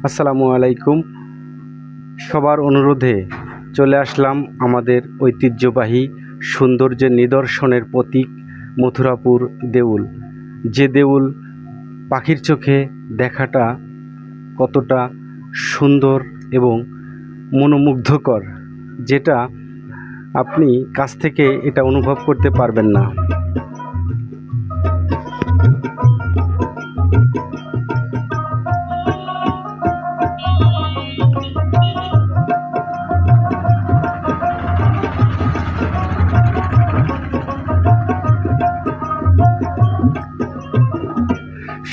আসসালামু আলাইকুম। সবার অনুরোধে চলে আসলাম আমাদের ঐতিহ্যবাহী সৌন্দর্যের নিদর্শনের প্রতীক মথুরাপুর দেউল। যে দেউল পাখির চোখে দেখাটা কতটা সুন্দর এবং মনোমুগ্ধকর, যেটা আপনি কাছ থেকে এটা অনুভব করতে পারবেন না।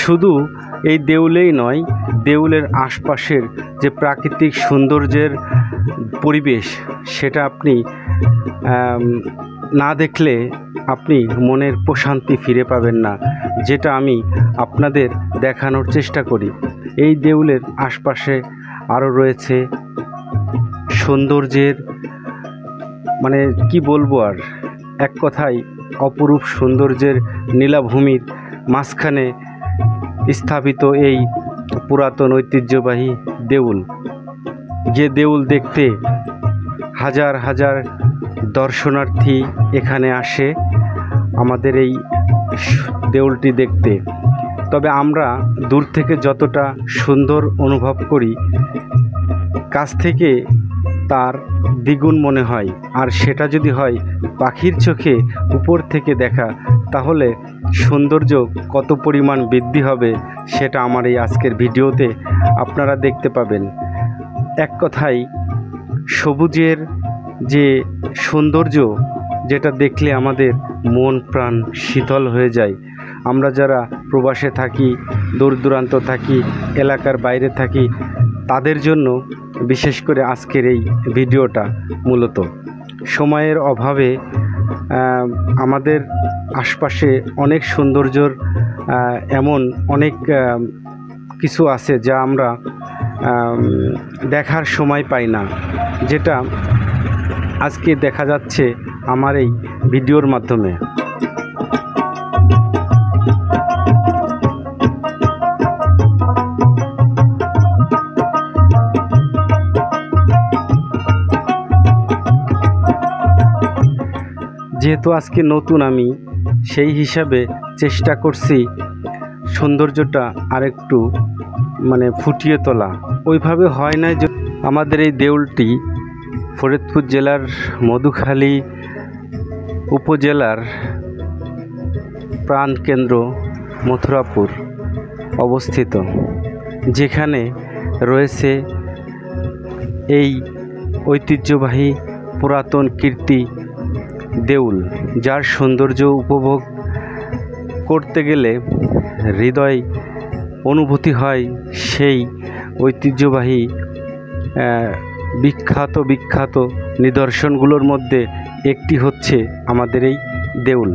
শুধু এই দেউলেই নয়, দেউলের আশপাশের যে প্রাকৃতিক সৌন্দর্যের পরিবেশ, সেটা আপনি না দেখলে আপনি মনের প্রশান্তি ফিরে পাবেন না, যেটা আমি আপনাদের দেখানোর চেষ্টা করি। এই দেউলের আশপাশে আরও রয়েছে সৌন্দর্যের কি বলবো আর, এক কথায় অপরূপ সৌন্দর্যের নীলাভূমির মাঝখানে স্থাপিত এই পুরাতন ঐতিহ্যবাহী দেউল। যে দেউল দেখতে হাজার হাজার দর্শনার্থী এখানে আসে আমাদের এই দেউলটি দেখতে। তবে আমরা দূর থেকে যতটা সুন্দর অনুভব করি, কাছ থেকে তার দ্বিগুণ মনে হয়। আর সেটা যদি হয় পাখির চোখে উপর থেকে দেখা, তাহলে সৌন্দর্য কত পরিমাণ বৃদ্ধি হবে সেটা আমার এই আজকের ভিডিওতে আপনারা দেখতে পাবেন। এক কথায় সবুজের যে সৌন্দর্য, যেটা দেখলে আমাদের মন প্রাণ শীতল হয়ে যায়। আমরা যারা প্রবাসে থাকি, দূর দূরান্ত থাকি, এলাকার বাইরে থাকি, তাদের জন্য বিশেষ করে আজকের এই ভিডিওটা। মূলত সময়ের অভাবে আমাদের আশপাশে অনেক সৌন্দর্যর এমন অনেক কিছু আছে যা আমরা দেখার সময় পাই না, যেটা আজকে দেখা যাচ্ছে আমার এই ভিডিওর মাধ্যমে। যেহেতু আজকে নতুন আমি, সেই হিসাবে চেষ্টা করছি সৌন্দর্যটা আরেকটু ফুটিয়ে তোলা। ওইভাবে হয় না। যে আমাদের এই দেউলটি ফরিদপুর জেলার মধুখালী উপজেলার প্রাণকেন্দ্র মথুরাপুর অবস্থিত, যেখানে রয়েছে এই ঐতিহ্যবাহী পুরাতন কীর্তি দেউল, যার সৌন্দর্য উপভোগ করতে গেলে হৃদয় অনুভূতি হয় সেই ঐতিহ্যবাহী বিখ্যাত নিদর্শনগুলোর মধ্যে একটি হচ্ছে আমাদের এই দেউল।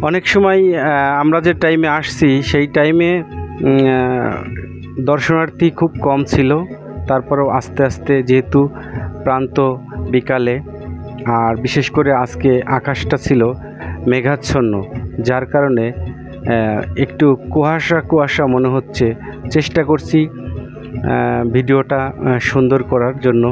অনেক সময় আমরা যে টাইমে আসছি সেই টাইমে দর্শনার্থী খুব কম ছিল। তারপরেও আস্তে আস্তে, যেহেতু প্রান্ত বিকালে, আর বিশেষ করে আজকে আকাশটা ছিল মেঘাচ্ছন্ন, যার কারণে একটু কুয়াশা মনে হচ্ছে। চেষ্টা করছি ভিডিওটা সুন্দর করার জন্য।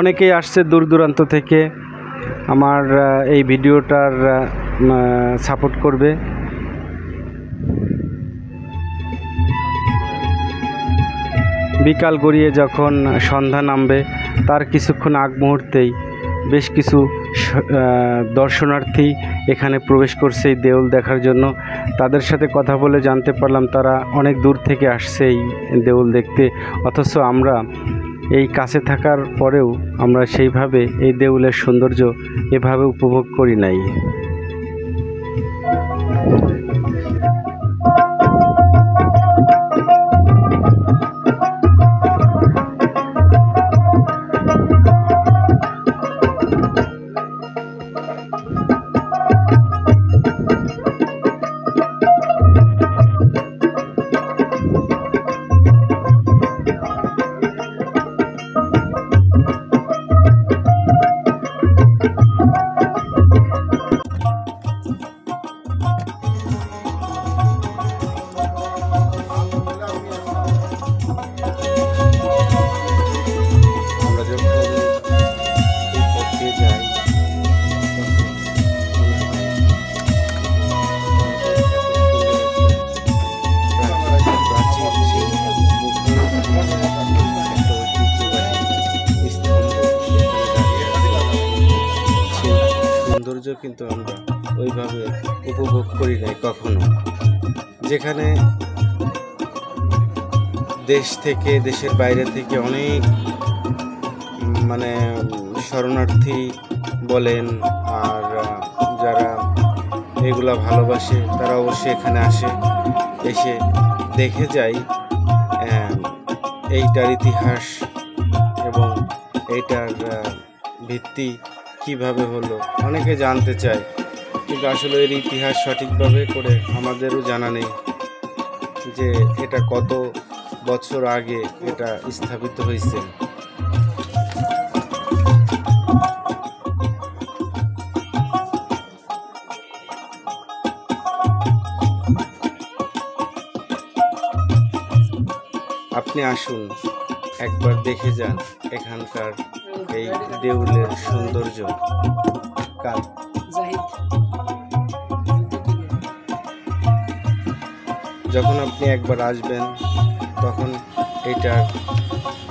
অনেকেই আসছে দূর দূরান্ত থেকে আমার এই ভিডিওটার সাপোর্ট করবে। বিকাল গড়িয়ে যখন সন্ধ্যা নামবে, তার কিছুক্ষণ আগ মুহূর্তেই বেশ কিছু দর্শনার্থী এখানে প্রবেশ করছে এই দেউল দেখার জন্য। তাদের সাথে কথা বলে জানতে পারলাম তারা অনেক দূর থেকে আসছে এই দেউল দেখতে, অথচ আমরা এই কাছে থাকার পরেও আমরা সেইভাবে এই দেউলের সৌন্দর্য এভাবে উপভোগ করি নাই। সৌন্দর্য কিন্তু আমরা ওইভাবে উপভোগ করি নাই কখনো। যেখানে দেশ থেকে, দেশের বাইরে থেকে অনেক শরণার্থী বলেন আর যারা এগুলা ভালোবাসে তারা অবশ্যই এখানে আসে, এসে দেখে যায় এইটার ইতিহাস এবং এইটার ভিত্তি কিভাবে হলো। অনেকে জানতে চায়, কিন্তু আসলে এর ইতিহাস সঠিকভাবে করে আমাদেরও জানা নেই যে এটা কত বছর আগে এটা স্থাপিত হয়েছে। আপনি আসুন, একবার দেখে যান এখানকার এই দেউলের সৌন্দর্য। যখন আপনি একবার আসবেন তখন এটার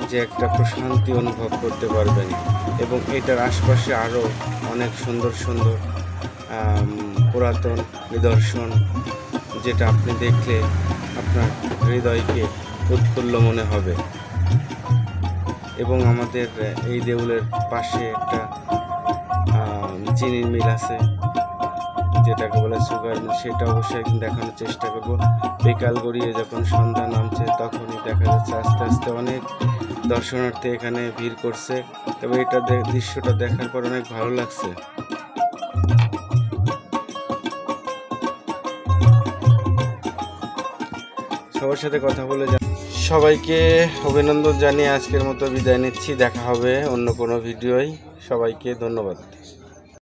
যে একটা প্রশান্তি অনুভব করতে পারবেন এবং এটার আশপাশে আরও অনেক সুন্দর সুন্দর পুরাতন নিদর্শন, যেটা আপনি দেখলে আপনার হৃদয়কে উৎফুল্ল মনে হবে। এবং আমাদের এই দেউলের পাশে একটা চিনির মিল আছে, যেটাকে বলে সুগার মিল, সেটা অবশ্যই একদিন দেখানোর চেষ্টা করব। বিকাল গড়িয়ে যখন সন্ধ্যা নামছে তখনই দেখা যাচ্ছে আস্তে আস্তে অনেক দর্শনার্থী এখানে ভিড় করছে। তবে এটা দৃশ্যটা দেখার পর অনেক ভালো লাগছে। সবার সাথে কথা বলে সবাইকে অভিনন্দন জানিয়ে আজকের মতো বিদায় নিচ্ছি। দেখা হবে অন্য কোনো ভিডিওয়। সবাইকে ধন্যবাদ।